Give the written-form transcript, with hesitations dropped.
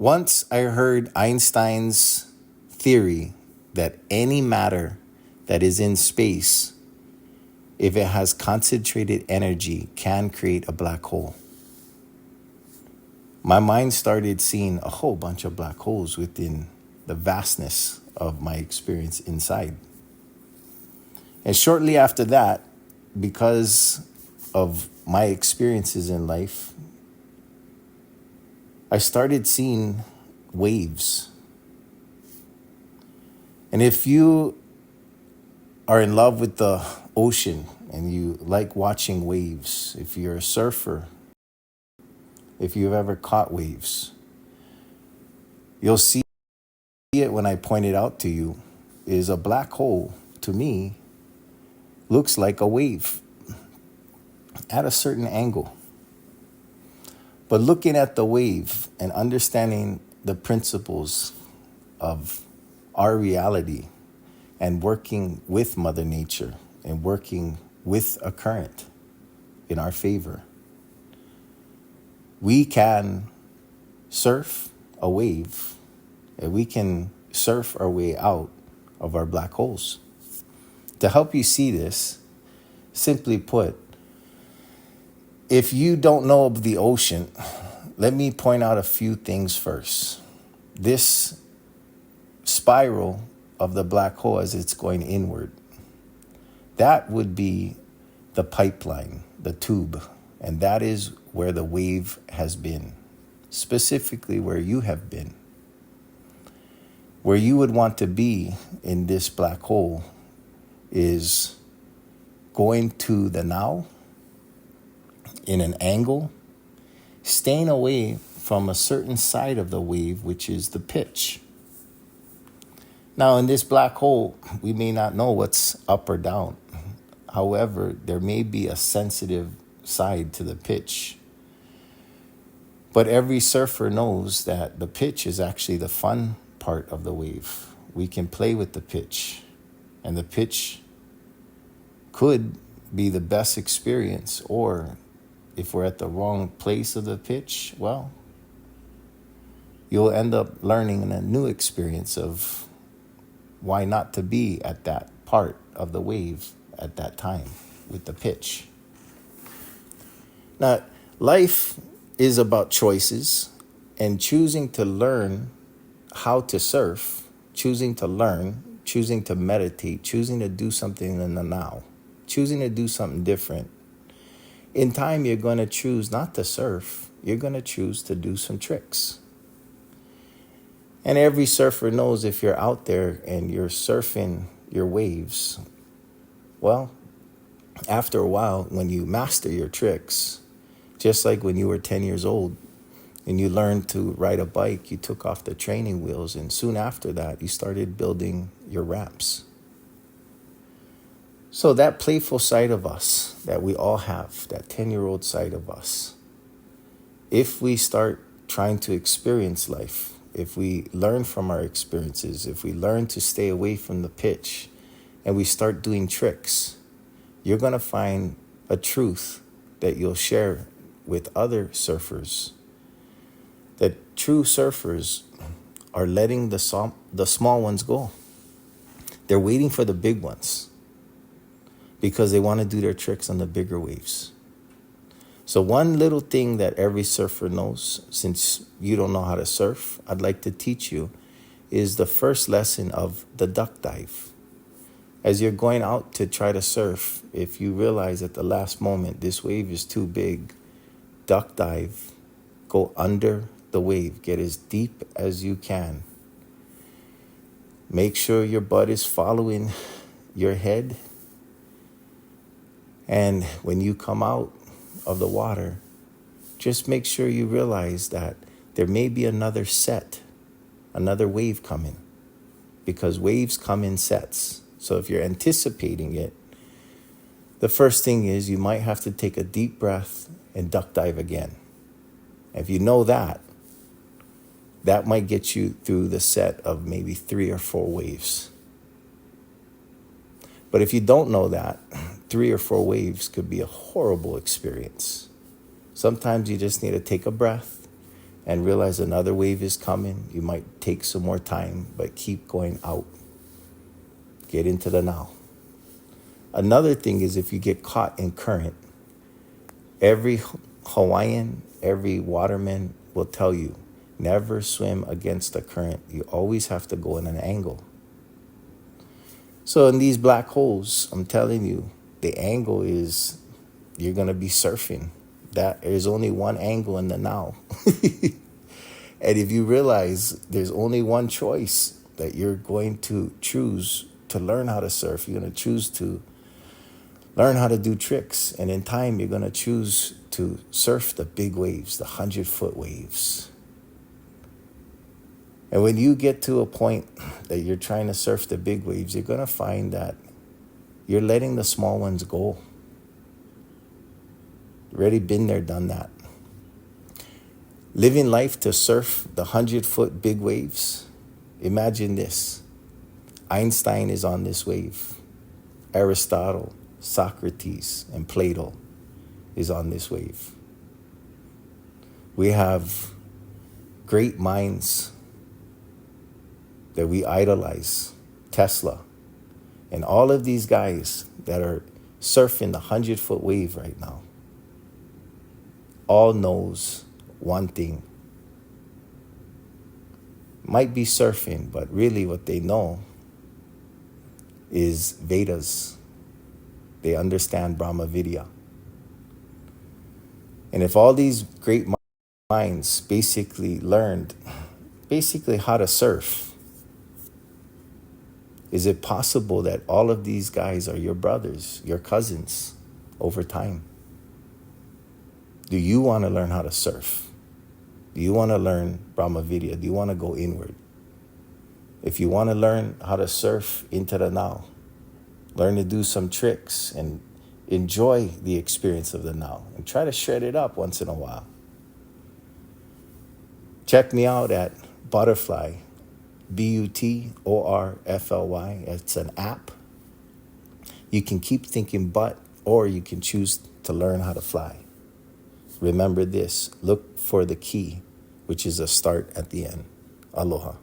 Once I heard Einstein's theory that any matter that is in space, if it has concentrated energy, can create a black hole. My mind started seeing a whole bunch of black holes within the vastness of my experience inside. And shortly after that, because of my experiences in life, I started seeing waves. And if you are in love with the ocean and you like watching waves, if you're a surfer, if you've ever caught waves, you'll see it when I point it out to you, is a black hole, to me, looks like a wave at a certain angle. But looking at the wave and understanding the principles of our reality and working with Mother Nature and working with a current in our favor, we can surf a wave and we can surf our way out of our black holes. To help you see this, simply put, if you don't know of the ocean, let me point out a few things first. This spiral of the black hole as it's going inward, that would be the pipeline, the tube, and that is where the wave has been, specifically where you have been. Where you would want to be in this black hole is going to the now, in an angle, staying away from a certain side of the wave, which is the pitch. Now, in this black hole, we may not know what's up or down. However, there may be a sensitive side to the pitch. But every surfer knows that the pitch is actually the fun part of the wave. We can play with the pitch, and the pitch could be the best experience, or if we're at the wrong place of the pitch, well, you'll end up learning a new experience of why not to be at that part of the wave at that time with the pitch. Now, life is about choices, and choosing to learn how to surf, choosing to learn, choosing to meditate, choosing to do something in the now, choosing to do something different. In time, you're going to choose not to surf. You're going to choose to do some tricks. And every surfer knows if you're out there and you're surfing your waves, well, after a while, when you master your tricks, just like when you were 10 years old and you learned to ride a bike, you took off the training wheels, and soon after that, you started building your ramps. So that playful side of us that we all have, that 10-year-old side of us, if we start trying to experience life, if we learn from our experiences, if we learn to stay away from the pitch, and we start doing tricks, you're going to find a truth that you'll share with other surfers. That true surfers are letting the small ones go. They're waiting for the big ones, because they want to do their tricks on the bigger waves. So one little thing that every surfer knows, since you don't know how to surf, I'd like to teach you, is the first lesson of the duck dive. As you're going out to try to surf, if you realize at the last moment this wave is too big, duck dive, go under the wave, get as deep as you can. Make sure your butt is following your head. And when you come out of the water, just make sure you realize that there may be another set, another wave coming, because waves come in sets. So if you're anticipating it, the first thing is you might have to take a deep breath and duck dive again. If you know that, that might get you through the set of maybe 3 or 4 waves. But if you don't know that, 3 or 4 waves could be a horrible experience. Sometimes you just need to take a breath and realize another wave is coming, you might take some more time, but keep going out. Get into the now. Another thing is if you get caught in current, every Hawaiian, every waterman will tell you, never swim against the current. You always have to go in an angle. So in these black holes, I'm telling you, the angle is you're going to be surfing. That there's only one angle in the now. And if you realize there's only one choice that you're going to choose to learn how to surf, you're going to choose to learn how to do tricks. And in time, you're going to choose to surf the big waves, the 100-foot waves. And when you get to a point that you're trying to surf the big waves, you're going to find that you're letting the small ones go. Already been there, done that. Living life to surf the 100-foot big waves. Imagine this. Einstein is on this wave. Aristotle, Socrates, and Plato is on this wave. We have great minds that we idolize. Tesla. And all of these guys that are surfing the 100-foot wave right now all knows one thing. Might be surfing, but really what they know is Vedas. They understand Brahma Vidya. And if all these great minds basically learned how to surf, is it possible that all of these guys are your brothers, your cousins over time? Do you want to learn how to surf? Do you want to learn Brahma Vidya? Do you want to go inward? If you want to learn how to surf into the now, learn to do some tricks and enjoy the experience of the now and try to shred it up once in a while. Check me out at Butorfly, Butorfly. It's an app. You can keep thinking but, or you can choose to learn how to fly. Remember this, look for the key, which is a start at the end. Aloha.